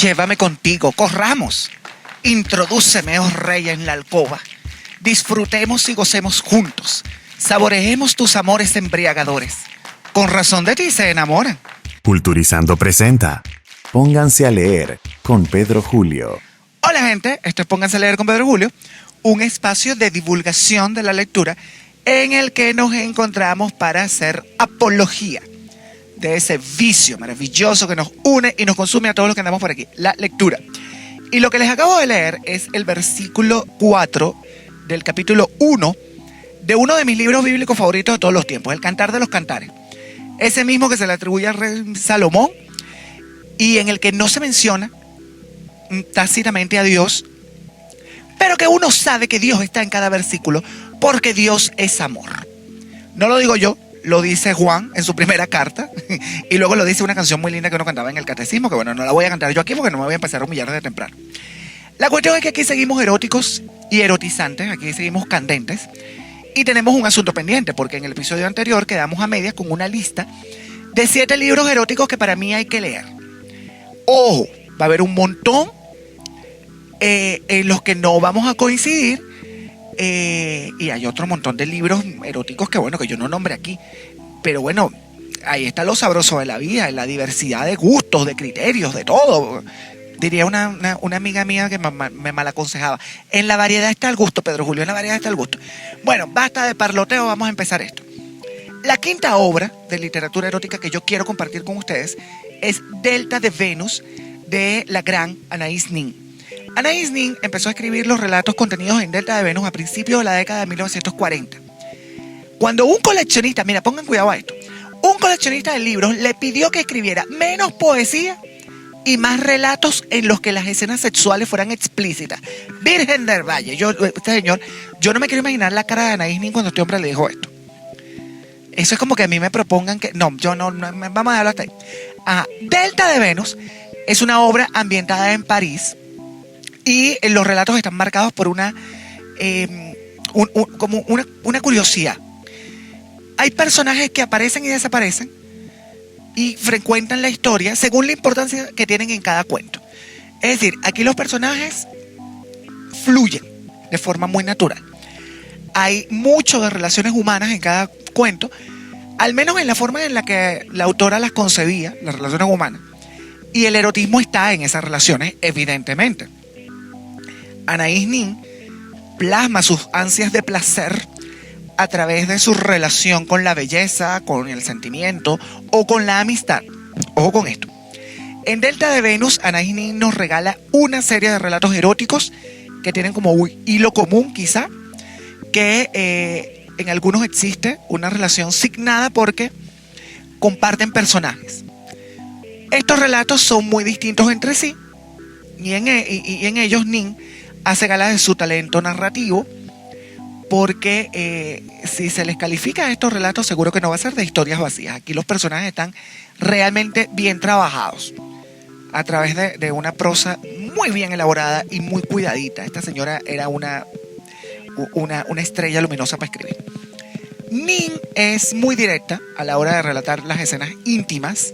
Llévame contigo, corramos. Introdúceme, oh rey, en la alcoba. Disfrutemos y gocemos juntos. Saboreemos tus amores embriagadores. Con razón de ti se enamoran. Culturizando presenta Pónganse a leer con Pedro Julio. Hola gente, esto es Pónganse a leer con Pedro Julio, un espacio de divulgación de la lectura en el que nos encontramos para hacer apología de ese vicio maravilloso que nos une y nos consume a todos los que andamos por aquí, la lectura. Y lo que les acabo de leer es el versículo 4 del capítulo 1 de uno de mis libros bíblicos favoritos de todos los tiempos, El Cantar de los Cantares. Ese mismo que se le atribuye al rey Salomón y en el que no se menciona tácitamente a Dios, pero que uno sabe que Dios está en cada versículo porque Dios es amor. No lo digo yo, lo dice Juan en su primera carta y luego lo dice una canción muy linda que uno cantaba en el catecismo, que bueno, no la voy a cantar yo aquí porque no me voy a empezar a humillar desde temprano. La cuestión es que aquí seguimos eróticos y erotizantes, aquí seguimos candentes y tenemos un asunto pendiente porque en el episodio anterior quedamos a medias con una lista de 7 libros eróticos que para mí hay que leer. Ojo, va a haber un montón en los que no vamos a coincidir. Y hay otro montón de libros eróticos que bueno, que yo no nombré aquí, pero bueno, ahí está lo sabroso de la vida, la diversidad de gustos, de criterios, de todo. Diría una amiga mía que me mal aconsejaba, en la variedad está el gusto, Pedro Julio, en la variedad está el gusto. Bueno, basta de parloteo, vamos a empezar esto. La quinta obra de literatura erótica que yo quiero compartir con ustedes es Delta de Venus, de la gran Anaïs Nin. Anaïs Nin empezó a escribir los relatos contenidos en Delta de Venus a principios de la década de 1940. Cuando un coleccionista, mira, pongan cuidado a esto, un coleccionista de libros le pidió que escribiera menos poesía y más relatos en los que las escenas sexuales fueran explícitas. Virgen del Valle, este señor, yo no me quiero imaginar la cara de Anaïs Nin cuando este hombre le dijo esto. Eso es como que a mí me propongan que, no, vamos a dejarlo hasta ahí. Delta de Venus es una obra ambientada en París. Y los relatos están marcados por una curiosidad. Hay personajes que aparecen y desaparecen y frecuentan la historia según la importancia que tienen en cada cuento. Es decir, aquí los personajes fluyen de forma muy natural. Hay mucho de relaciones humanas en cada cuento, al menos en la forma en la que la autora las concebía, las relaciones humanas. Y el erotismo está en esas relaciones, evidentemente. Anaïs Nin plasma sus ansias de placer a través de su relación con la belleza, con el sentimiento o con la amistad. Ojo con esto. En Delta de Venus, Anaïs Nin nos regala una serie de relatos eróticos que tienen como un hilo común, quizá, que en algunos existe una relación signada porque comparten personajes. Estos relatos son muy distintos entre sí y en ellos Nin hace gala de su talento narrativo porque si se les califica a estos relatos seguro que no va a ser de historias vacías. Aquí los personajes están realmente bien trabajados a través de una prosa muy bien elaborada y muy cuidadita. Esta señora era una estrella luminosa para escribir. Nin es muy directa a la hora de relatar las escenas íntimas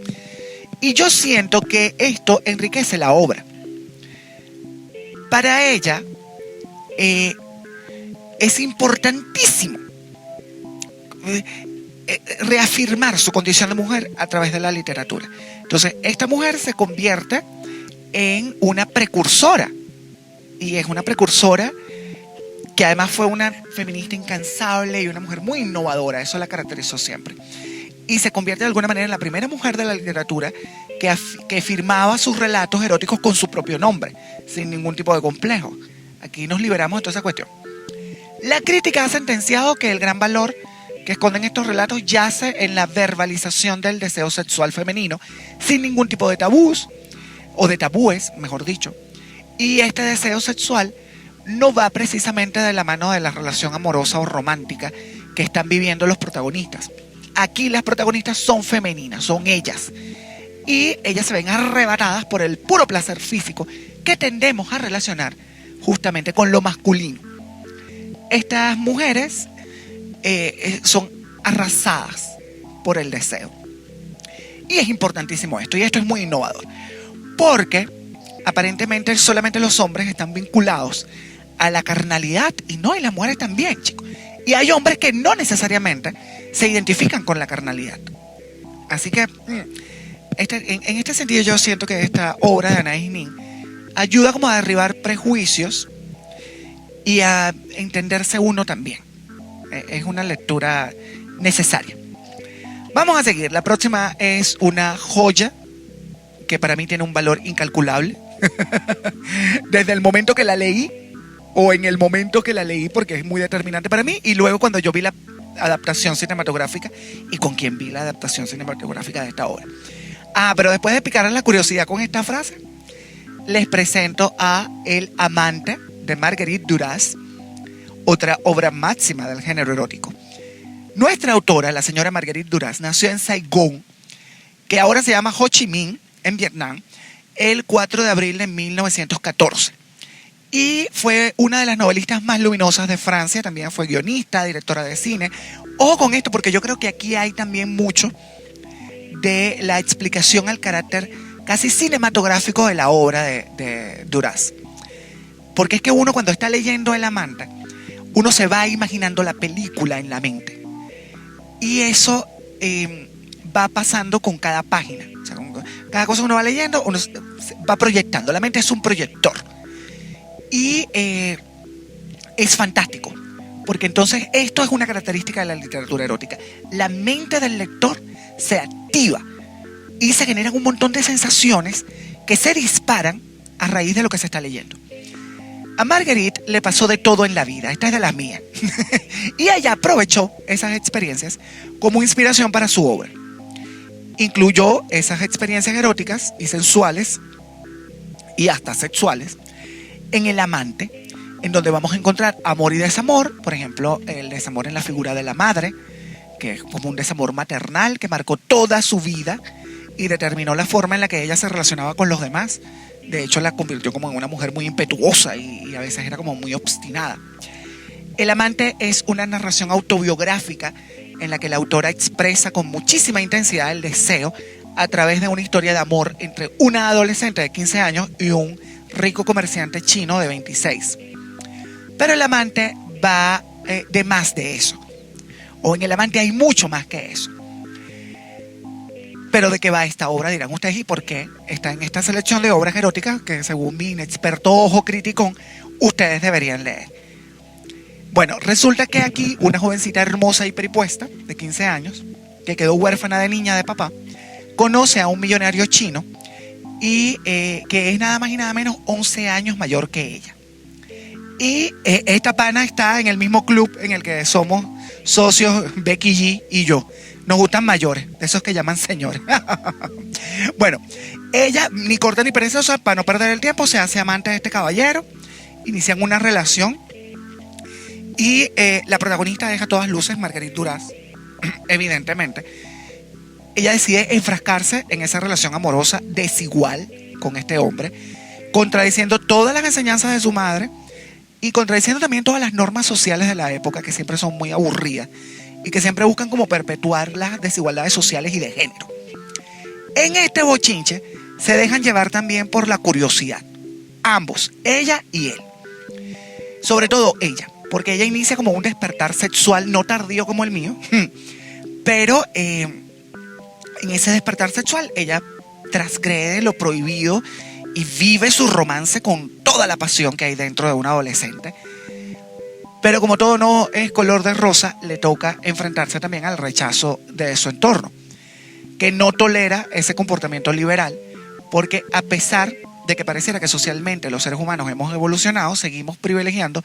y yo siento que esto enriquece la obra. Para ella es importantísimo reafirmar su condición de mujer a través de la literatura. Entonces, esta mujer se convierte en una precursora y es una precursora que además fue una feminista incansable y una mujer muy innovadora, eso la caracterizó siempre. Y se convierte de alguna manera en la primera mujer de la literatura que firmaba sus relatos eróticos con su propio nombre, sin ningún tipo de complejo. Aquí nos liberamos de toda esa cuestión. La crítica ha sentenciado que el gran valor que esconden estos relatos yace en la verbalización del deseo sexual femenino, sin ningún tipo de tabús, o de tabúes, mejor dicho. Y este deseo sexual no va precisamente de la mano de la relación amorosa o romántica que están viviendo los protagonistas. Aquí las protagonistas son femeninas, son ellas. Y ellas se ven arrebatadas por el puro placer físico que tendemos a relacionar justamente con lo masculino. Estas mujeres son arrasadas por el deseo. Y es importantísimo esto, y esto es muy innovador, porque aparentemente solamente los hombres están vinculados a la carnalidad y las mujeres también, chicos. Y hay hombres que no necesariamente se identifican con la carnalidad. Así que en este sentido yo siento que esta obra de Anais Nin ayuda como a derribar prejuicios y a entenderse uno también. Es una lectura necesaria. Vamos a seguir. La próxima es una joya que para mí tiene un valor incalculable. Desde el momento que la leí, o en el momento que la leí, porque es muy determinante para mí, y luego cuando yo vi la adaptación cinematográfica y con quien vi la adaptación cinematográfica de esta obra. Pero después de picar la curiosidad con esta frase, les presento a El amante de Marguerite Duras, otra obra máxima del género erótico. Nuestra autora, la señora Marguerite Duras, nació en Saigón, que ahora se llama Ho Chi Minh, en Vietnam, el 4 de abril de 1914. Y fue una de las novelistas más luminosas de Francia. También fue guionista, directora de cine. Ojo con esto, porque yo creo que aquí hay también mucho de la explicación al carácter casi cinematográfico de la obra de Duras. Porque es que uno, cuando está leyendo El amante, uno se va imaginando la película en la mente. Y eso va pasando con cada página. O sea, cada cosa que uno va leyendo, uno va proyectando. La mente es un proyector. Y es fantástico, porque entonces esto es una característica de la literatura erótica. La mente del lector se activa y se generan un montón de sensaciones que se disparan a raíz de lo que se está leyendo. A Marguerite le pasó de todo en la vida, esta es de las mías. Y ella aprovechó esas experiencias como inspiración para su obra. Incluyó esas experiencias eróticas y sensuales y hasta sexuales en El amante, en donde vamos a encontrar amor y desamor. Por ejemplo, el desamor en la figura de la madre, que es como un desamor maternal que marcó toda su vida y determinó la forma en la que ella se relacionaba con los demás. De hecho, la convirtió como en una mujer muy impetuosa y a veces era como muy obstinada. El amante es una narración autobiográfica en la que la autora expresa con muchísima intensidad el deseo a través de una historia de amor entre una adolescente de 15 años y un rico comerciante chino de 26. Pero El amante va de más de eso. O en El amante hay mucho más que eso. Pero ¿de qué va esta obra? Dirán ustedes, ¿y por qué está en esta selección de obras eróticas que, según mi inexperto ojo criticón, ustedes deberían leer? Bueno, resulta que aquí una jovencita hermosa y peripuesta de 15 años, que quedó huérfana de niña de papá, conoce a un millonario chino y que es nada más y nada menos 11 años mayor que ella. Y esta pana está en el mismo club en el que somos socios Becky G y yo. Nos gustan mayores, de esos que llaman señores. Bueno, ella, ni corta ni perezosa, para no perder el tiempo, se hace amante de este caballero. Inician una relación. Y la protagonista deja a todas luces, Marguerite Duras, evidentemente. Ella decide enfrascarse en esa relación amorosa desigual con este hombre, contradiciendo todas las enseñanzas de su madre y contradiciendo también todas las normas sociales de la época, que siempre son muy aburridas y que siempre buscan como perpetuar las desigualdades sociales y de género. En este bochinche se dejan llevar también por la curiosidad, ambos, ella y él. Sobre todo ella, porque ella inicia como un despertar sexual no tardío como el mío, pero en ese despertar sexual ella transgrede lo prohibido y vive su romance con toda la pasión que hay dentro de un adolescente. Pero como todo no es color de rosa, le toca enfrentarse también al rechazo de su entorno, que no tolera ese comportamiento liberal, porque a pesar de que pareciera que socialmente los seres humanos hemos evolucionado, seguimos privilegiando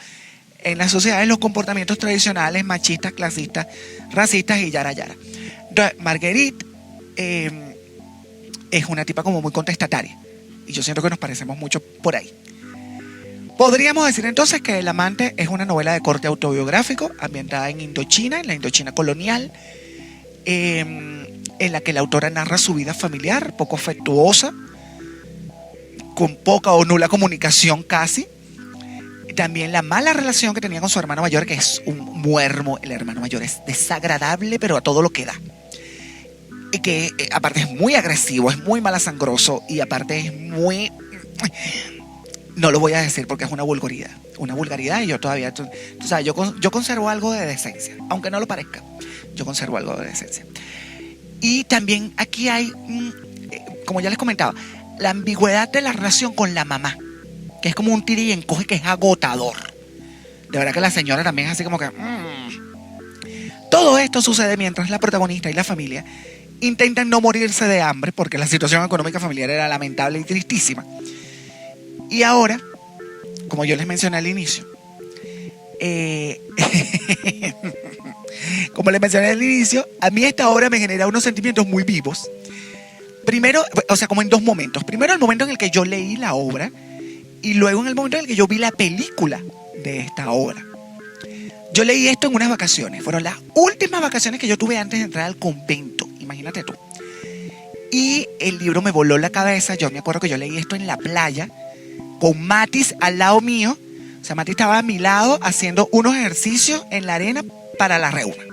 en las sociedades los comportamientos tradicionales, machistas, clasistas, racistas y yara yara. Entonces, Marguerite es una tipa como muy contestataria, y yo siento que nos parecemos mucho por ahí. Podríamos decir entonces que El amante es una novela de corte autobiográfico ambientada en Indochina, en la Indochina colonial, en la que la autora narra su vida familiar, poco afectuosa, con poca o nula comunicación casi. Y también la mala relación que tenía con su hermano mayor, que es un muermo. El hermano mayor es desagradable, pero a todo lo que da. Y que aparte es muy agresivo, es muy malasangroso y aparte es muy No lo voy a decir porque es una vulgaridad. Una vulgaridad y yo todavía... O sea, yo conservo algo de decencia. Aunque no lo parezca. Yo conservo algo de decencia. Y también aquí hay, como ya les comentaba, la ambigüedad de la relación con la mamá. Que es como un tira y encoge que es agotador. De verdad que la señora también es así como que... Todo esto sucede mientras la protagonista y la familia intentan no morirse de hambre porque la situación económica familiar era lamentable y tristísima. Y ahora, como yo les mencioné al inicio, a mí esta obra me genera unos sentimientos muy vivos. Primero, o sea, como en dos momentos. Primero, el momento en el que yo leí la obra y luego en el momento en el que yo vi la película de esta obra. Yo leí esto en unas vacaciones. Fueron las últimas vacaciones que yo tuve antes de entrar al convento. Imagínate tú. Y el libro me voló la cabeza. Yo me acuerdo que yo leí esto en la playa con Matis al lado mío. O sea, Matis estaba a mi lado haciendo unos ejercicios en la arena para la reuma.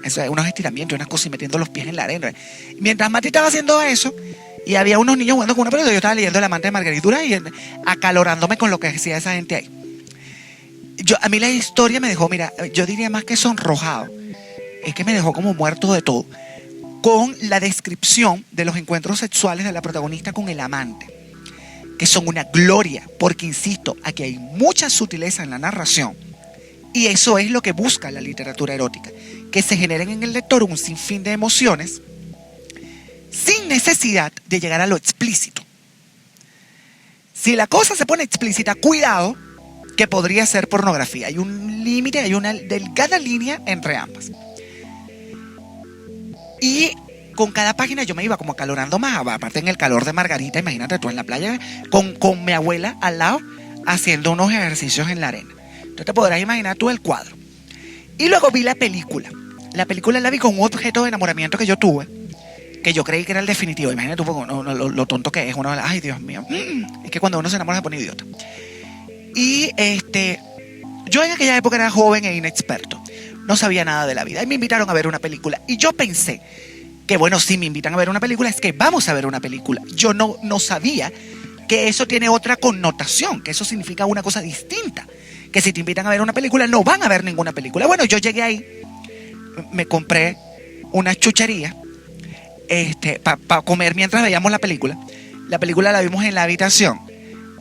Eso es, unos estiramientos, unas cosas y metiendo los pies en la arena. Mientras Matis estaba haciendo eso y había unos niños jugando con una pelota, yo estaba leyendo El amante de Margarita Duras y acalorándome con lo que decía esa gente ahí. A mí la historia me dejó, mira, yo diría más que sonrojado. Es que me dejó como muerto de todo. Con la descripción de los encuentros sexuales de la protagonista con el amante. Que son una gloria, porque insisto, aquí hay mucha sutileza en la narración y eso es lo que busca la literatura erótica, que se generen en el lector un sinfín de emociones sin necesidad de llegar a lo explícito. Si la cosa se pone explícita, cuidado, que podría ser pornografía. Hay un límite, hay una delgada línea entre ambas. Y con cada página yo me iba como acalorando más, aparte en el calor de Margarita, imagínate tú en la playa con mi abuela al lado haciendo unos ejercicios en la arena. Entonces te podrás imaginar tú el cuadro. Y luego vi la película. La película la vi con un objeto de enamoramiento que yo tuve, que yo creí que era el definitivo. Imagínate tú lo tonto que es. Ay, Dios mío. Es que cuando uno se enamora se pone idiota. Y yo en aquella época era joven e inexperto. No sabía nada de la vida. Y me invitaron a ver una película. Y yo pensé que bueno, si me invitan a ver una película es que vamos a ver una película. Yo no sabía que eso tiene otra connotación, que eso significa una cosa distinta, que si te invitan a ver una película no van a ver ninguna película. Bueno, yo llegué ahí, me compré unas chucherías para comer mientras veíamos la película. La película la vimos en la habitación.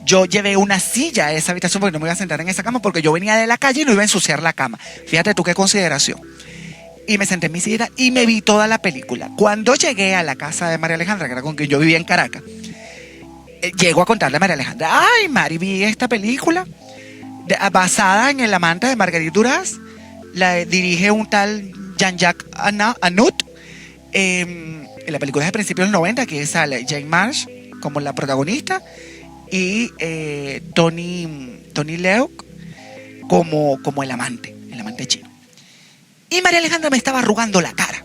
Yo llevé una silla a esa habitación porque no me iba a sentar en esa cama porque yo venía de la calle y no iba a ensuciar la cama. Fíjate tú qué consideración. Y me senté en mi silla y me vi toda la película. Cuando llegué a la casa de María Alejandra, que era con quien yo vivía en Caracas, llego a contarle a María Alejandra: ay, Mari, vi esta película basada en El amante de Margarita Duras. La dirige un tal Jean-Jacques Annaud. La película es de principios de los 90, que sale Jane Marsh como la protagonista y Tony Leung como el amante chino. Y María Alejandra me estaba arrugando la cara.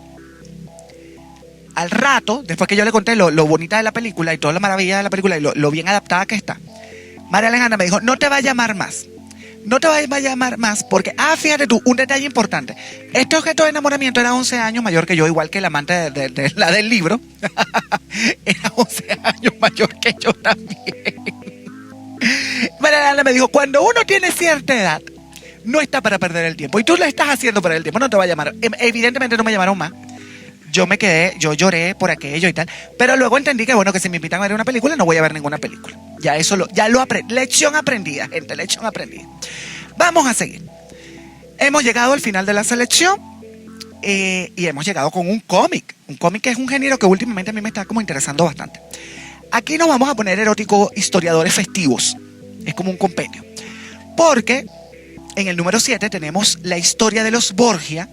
Al rato, después que yo le conté lo bonita de la película y toda la maravilla de la película y lo bien adaptada que está, María Alejandra me dijo: no te va a llamar más. No te va a llamar más porque, fíjate tú, un detalle importante. Este objeto de enamoramiento era 11 años mayor que yo, igual que el amante de la del libro. Era 11 años mayor que yo también. María Alejandra me dijo: cuando uno tiene cierta edad, no está para perder el tiempo. Y tú le estás haciendo perder el tiempo. No te va a llamar. Evidentemente no me llamaron más. Yo me quedé, yo lloré por aquello y tal. Pero luego entendí que bueno, que si me invitan a ver una película, no voy a ver ninguna película. Ya lo aprendí. Lección aprendida, gente, lección aprendida. Vamos a seguir. Hemos llegado al final de la selección. Y hemos llegado con un cómic. Un cómic que es un género que últimamente a mí me está como interesando bastante. Aquí nos vamos a poner eróticos historiadores festivos. Es como un compendio. Porque en el número 7 tenemos la historia de los Borgia,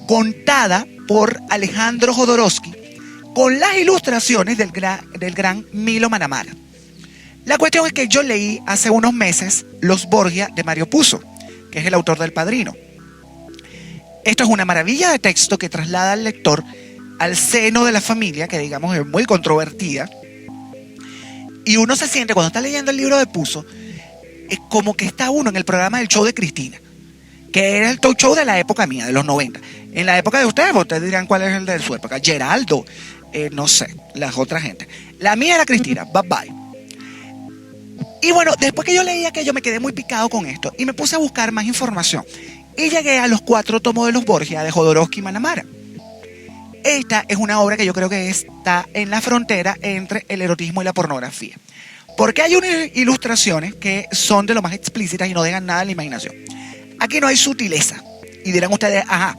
contada por Alejandro Jodorowsky, con las ilustraciones del gran Milo Manamara. La cuestión es que yo leí hace unos meses Los Borgia de Mario Puzo, que es el autor del Padrino. Esto es una maravilla de texto que traslada al lector al seno de la familia, que digamos es muy controvertida. Y uno se siente, cuando está leyendo el libro de Puzo, es como que está uno en el programa del show de Cristina, que era el talk show de la época mía, de los 90. En la época de ustedes dirán cuál es el de su época. Geraldo, no sé, las otras gente. La mía era Cristina, bye bye. Y bueno, después que yo leí aquello me quedé muy picado con esto y me puse a buscar más información. Y llegué a los 4 tomos de los Borgia de Jodorowsky y Manamara. Esta es una obra que yo creo que está en la frontera entre el erotismo y la pornografía. Porque hay unas ilustraciones que son de lo más explícitas y no dejan nada a la imaginación. Aquí no hay sutileza. Y dirán ustedes, ajá,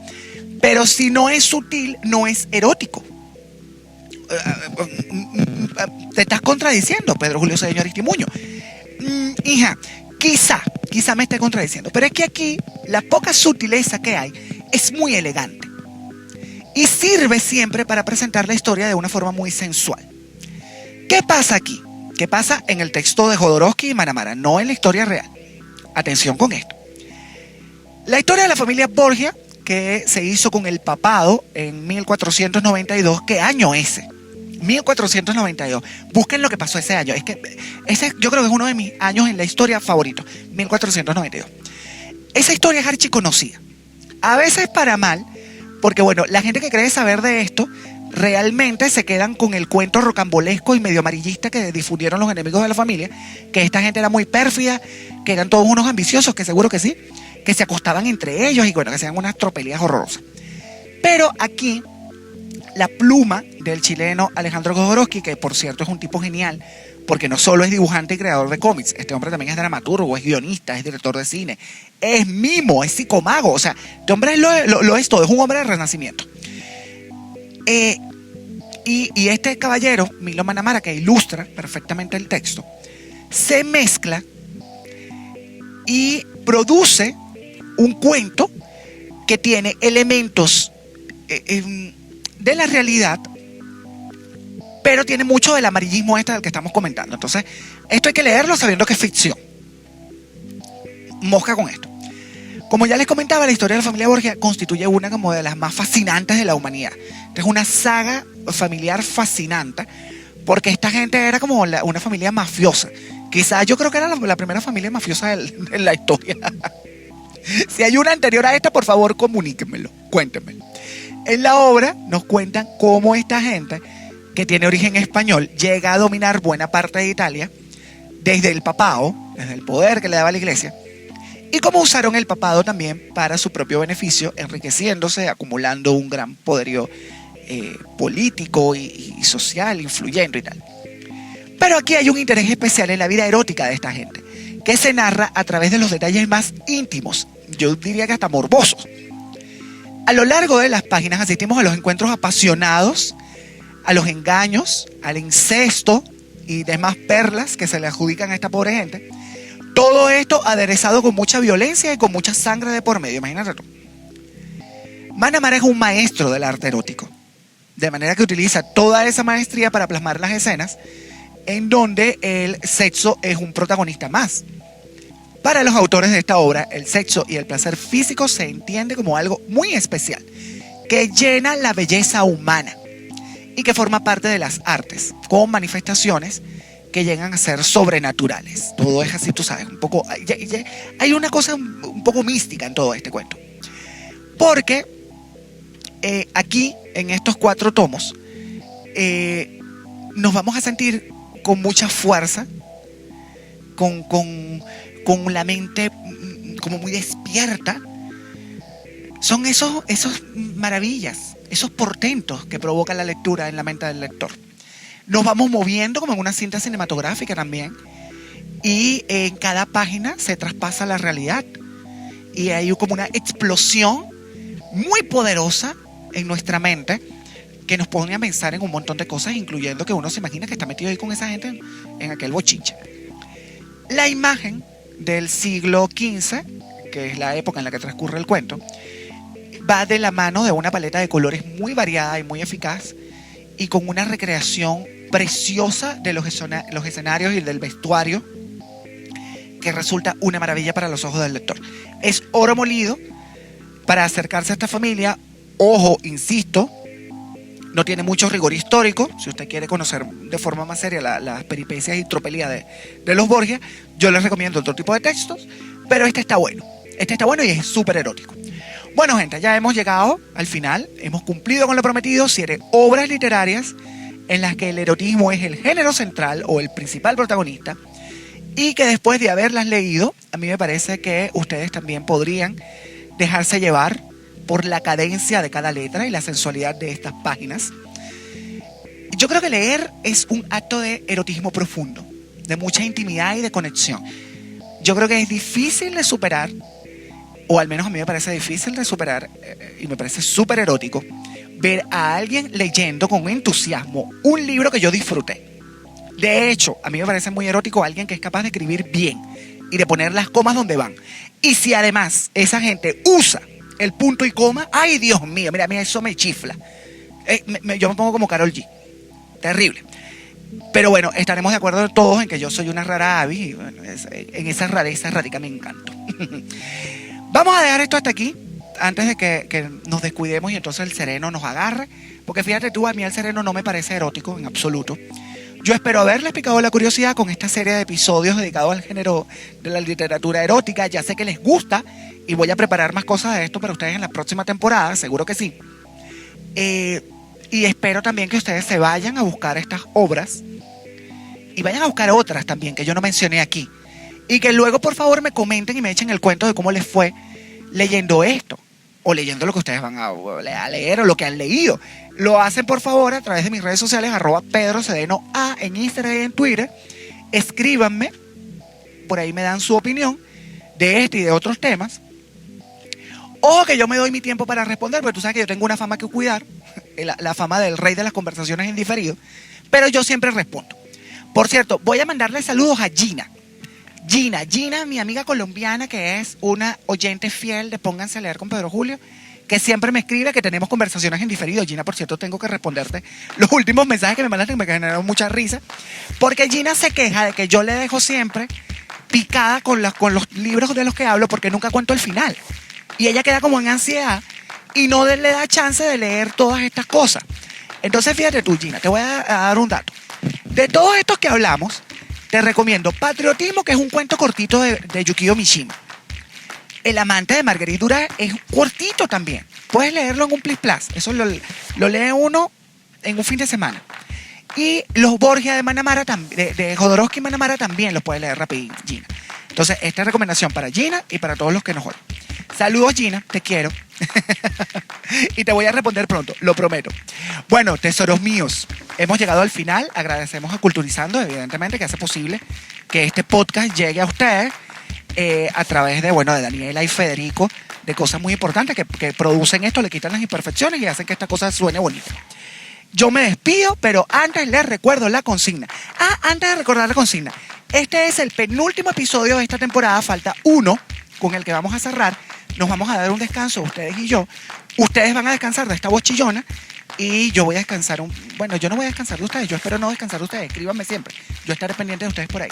pero si no es sutil, no es erótico. Te estás contradiciendo, Pedro Julio Cedeño Aristimuño. Hija, quizá me esté contradiciendo. Pero es que aquí la poca sutileza que hay es muy elegante. Y sirve siempre para presentar la historia de una forma muy sensual. ¿Qué pasa aquí? ¿Qué pasa en el texto de Jodorowsky y Manamara? No en la historia real. Atención con esto. La historia de la familia Borgia, que se hizo con el papado en 1492, ¿qué año ese? 1492. Busquen lo que pasó ese año. Es que ese yo creo que es uno de mis años en la historia favoritos. 1492. Esa historia es archiconocida. A veces para mal, porque bueno, la gente que cree saber de esto realmente se quedan con el cuento rocambolesco y medio amarillista que difundieron los enemigos de la familia, que esta gente era muy pérfida, que eran todos unos ambiciosos, que seguro que sí, que se acostaban entre ellos y bueno, que hacían unas tropelías horrorosas. Pero aquí la pluma del chileno Alejandro Jodorowsky, que por cierto es un tipo genial, porque no solo es dibujante y creador de cómics, este hombre también es dramaturgo, es guionista, es director de cine, es mimo, es psicomago, o sea, este hombre lo es todo, es un hombre del Renacimiento. Y este caballero, Milo Manamara, que ilustra perfectamente el texto, se mezcla y produce un cuento que tiene elementos de la realidad, pero tiene mucho del amarillismo del que estamos comentando. Entonces, esto hay que leerlo sabiendo que es ficción. Mosca con esto. Como ya les comentaba, la historia de la familia Borgia constituye una como de las más fascinantes de la humanidad. Es una saga familiar fascinante, porque esta gente era como una familia mafiosa. Quizás yo creo que era la primera familia mafiosa de la historia. Si hay una anterior a esta, por favor, comuníquenmelo, cuéntenmelo. En la obra nos cuentan cómo esta gente, que tiene origen español, llega a dominar buena parte de Italia desde el papado, desde el poder que le daba la iglesia, y cómo usaron el papado también para su propio beneficio, enriqueciéndose, acumulando un gran poderío político y social, influyendo y tal. Pero aquí hay un interés especial en la vida erótica de esta gente, que se narra a través de los detalles más íntimos, yo diría que hasta morbosos. A lo largo de las páginas asistimos a los encuentros apasionados, a los engaños, al incesto y demás perlas que se le adjudican a esta pobre gente. Todo esto aderezado con mucha violencia y con mucha sangre de por medio, imagínate tú. Manamara es un maestro del arte erótico, de manera que utiliza toda esa maestría para plasmar las escenas en donde el sexo es un protagonista más. Para los autores de esta obra, el sexo y el placer físico se entiende como algo muy especial, que llena la belleza humana y que forma parte de las artes, con manifestaciones que llegan a ser sobrenaturales. Todo es así, tú sabes, un poco, hay una cosa un poco mística en todo este cuento. Porque aquí, en estos 4 tomos, nos vamos a sentir con mucha fuerza, con la mente como muy despierta. Son esos maravillas, esos portentos que provoca la lectura en la mente del lector. Nos vamos moviendo como en una cinta cinematográfica también, y en cada página se traspasa la realidad y hay como una explosión muy poderosa en nuestra mente que nos pone a pensar en un montón de cosas, incluyendo que uno se imagina que está metido ahí con esa gente en aquel bochinche. La imagen del siglo XV, que es la época en la que transcurre el cuento, va de la mano de una paleta de colores muy variada y muy eficaz, y con una recreación preciosa de los escenarios y del vestuario, que resulta una maravilla para los ojos del lector. Es oro molido para acercarse a esta familia. Ojo, insisto, no tiene mucho rigor histórico. Si usted quiere conocer de forma más seria las peripecias y tropelías de los Borgia, yo les recomiendo otro tipo de textos, pero este está bueno. Este está bueno y es súper erótico. Bueno, gente, ya hemos llegado al final. Hemos cumplido con lo prometido. 7 obras literarias en las que el erotismo es el género central o el principal protagonista, y que después de haberlas leído, a mí me parece que ustedes también podrían dejarse llevar por la cadencia de cada letra y la sensualidad de estas páginas. Yo creo que leer es un acto de erotismo profundo, de mucha intimidad y de conexión. Yo creo que es difícil de superar, o al menos a mí me parece difícil de superar, y me parece súper erótico, ver a alguien leyendo con entusiasmo un libro que yo disfruté. De hecho, a mí me parece muy erótico alguien que es capaz de escribir bien y de poner las comas donde van. Y si además esa gente usa el punto y coma, ¡ay, Dios mío! Mira, a mí eso me chifla. Yo me pongo como Karol G. Terrible. Pero bueno, estaremos de acuerdo todos en que yo soy una rara avis y bueno, en esa rareza radica mi encanto. Vamos a dejar esto hasta aquí antes de que nos descuidemos y entonces el sereno nos agarre. Porque fíjate tú, a mí el sereno no me parece erótico en absoluto. Yo espero haberles picado la curiosidad con esta serie de episodios dedicados al género de la literatura erótica. Ya sé que les gusta y voy a preparar más cosas de esto para ustedes en la próxima temporada, seguro que sí. Y espero también que ustedes se vayan a buscar estas obras y vayan a buscar otras también que yo no mencioné aquí. Y que luego por favor me comenten y me echen el cuento de cómo les fue leyendo esto. O leyendo lo que ustedes van a leer o lo que han leído. Lo hacen por favor a través de mis redes sociales, @PedroCedeno_A en Instagram y en Twitter. Escríbanme, por ahí me dan su opinión de este y de otros temas. Ojo que yo me doy mi tiempo para responder, porque tú sabes que yo tengo una fama que cuidar, la fama del rey de las conversaciones en diferido, pero yo siempre respondo. Por cierto, voy a mandarle saludos a Gina. Gina, mi amiga colombiana, que es una oyente fiel de Pónganse a Leer con Pedro Julio, que siempre me escribe que tenemos conversaciones en diferido. Gina, por cierto, tengo que responderte los últimos mensajes que me mandaste, que me generaron mucha risa, porque Gina se queja de que yo le dejo siempre picada con los libros de los que hablo, porque nunca cuento el final. Y ella queda como en ansiedad y no le da chance de leer todas estas cosas. Entonces, fíjate tú, Gina, te voy a dar un dato. De todos estos que hablamos, te recomiendo Patriotismo, que es un cuento cortito de Yukio Mishima. El amante de Marguerite Duras es cortito también. Puedes leerlo en un Plis Plus. Eso lo lee uno en un fin de semana. Y los Borgia de Manamara, de Jodorowsky y Manamara también los puedes leer rapidito, Gina. Entonces, esta es recomendación para Gina y para todos los que nos oyen. Saludos, Gina, te quiero. Y te voy a responder pronto, lo prometo. Bueno, tesoros míos, hemos llegado al final. Agradecemos a Culturizando, evidentemente, que hace posible que este podcast llegue a ustedes a través de Daniela y Federico, de cosas muy importantes que producen esto, le quitan las imperfecciones y hacen que esta cosa suene bonita. Yo me despido, pero antes les recuerdo la consigna. Antes de recordar la consigna, este es el penúltimo episodio de esta temporada, falta uno con el que vamos a cerrar. Nos vamos a dar un descanso, ustedes y yo. Ustedes van a descansar de esta voz chillona y yo voy a descansar yo no voy a descansar de ustedes, yo espero no descansar de ustedes, escríbanme siempre. Yo estaré pendiente de ustedes por ahí.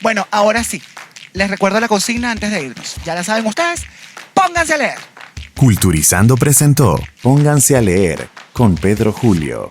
Bueno, ahora sí, les recuerdo la consigna antes de irnos. Ya la saben ustedes, pónganse a leer. Culturizando presentó Pónganse a Leer con Pedro Julio.